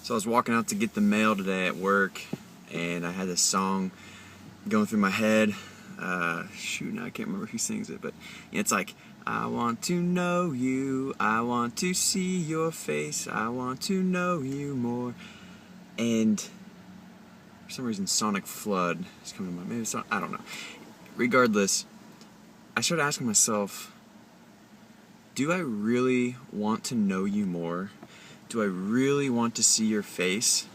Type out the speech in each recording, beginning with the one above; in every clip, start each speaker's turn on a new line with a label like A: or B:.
A: So I was walking out to get the mail today at work, and I had this song going through my head. Shoot, I can't remember who sings it, but it's like, I want to know you, I want to see your face, I want to know you more. And for some reason, Sonic Flood is coming to mind. Maybe it's I don't know. Regardless, I started asking myself, do I really want to know you more? Do I really want to see your face?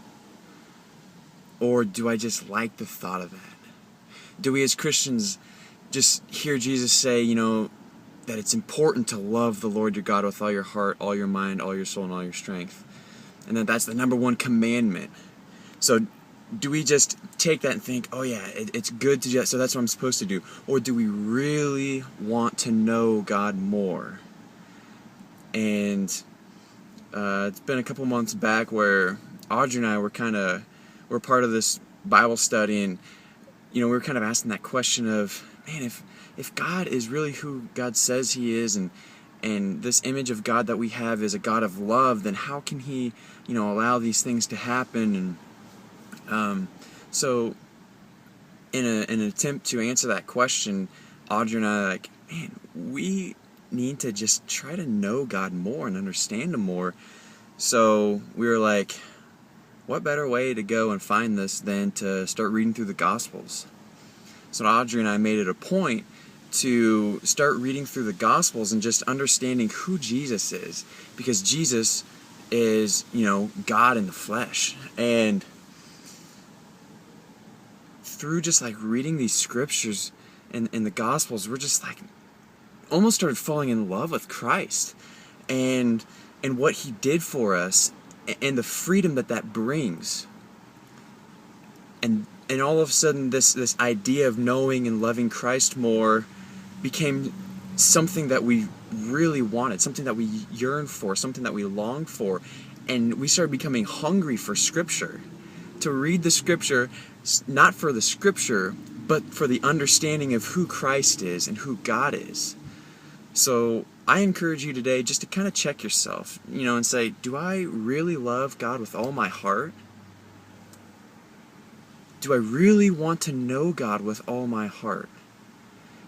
A: Or do I just like the thought of that? Do we as Christians just hear Jesus say, that it's important to love the Lord your God with all your heart, all your mind, all your soul, and all your strength? And that's the number one commandment. So do we just take that and think, oh yeah, it's good to do that, so that's what I'm supposed to do? Or do we really want to know God more? And it's been a couple months back where Audrey and I were part of this Bible study, and we were kind of asking that question of, man, if God is really who God says He is, and this image of God that we have is a God of love, then how can He, allow these things to happen? And so, in an attempt to answer that question, Audrey and I are like, man, we need to just try to know God more and understand Him more. So we were like, what better way to go and find this than to start reading through the Gospels? So Audrey and I made it a point to start reading through the Gospels and just understanding who Jesus is, because Jesus is, God in the flesh. And through just like reading these scriptures in the Gospels, we're just like almost started falling in love with Christ and what He did for us and the freedom that brings. And all of a sudden this idea of knowing and loving Christ more became something that we really wanted, something that we yearned for, something that we longed for. And we started becoming hungry for Scripture, to read the Scripture, not for the Scripture, but for the understanding of who Christ is and who God is. So I encourage you today just to kind of check yourself, and say, do I really love God with all my heart? Do I really want to know God with all my heart?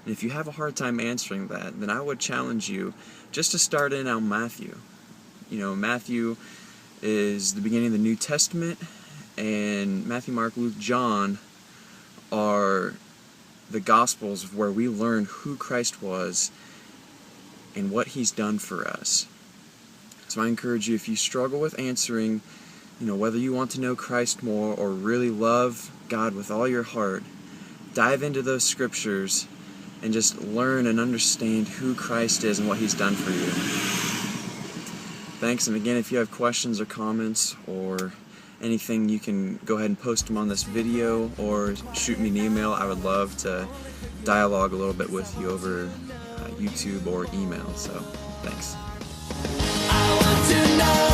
A: And if you have a hard time answering that, then I would challenge you just to start in on Matthew. Matthew is the beginning of the New Testament, and Matthew, Mark, Luke, John are the Gospels where we learn who Christ was and what He's done for us. So I encourage you, if you struggle with answering, whether you want to know Christ more or really love God with all your heart, dive into those scriptures and just learn and understand who Christ is and what He's done for you. Thanks, and again, if you have questions or comments or anything, you can go ahead and post them on this video or shoot me an email. I would love to dialogue a little bit with you over YouTube or email. So, thanks.
B: I want to know.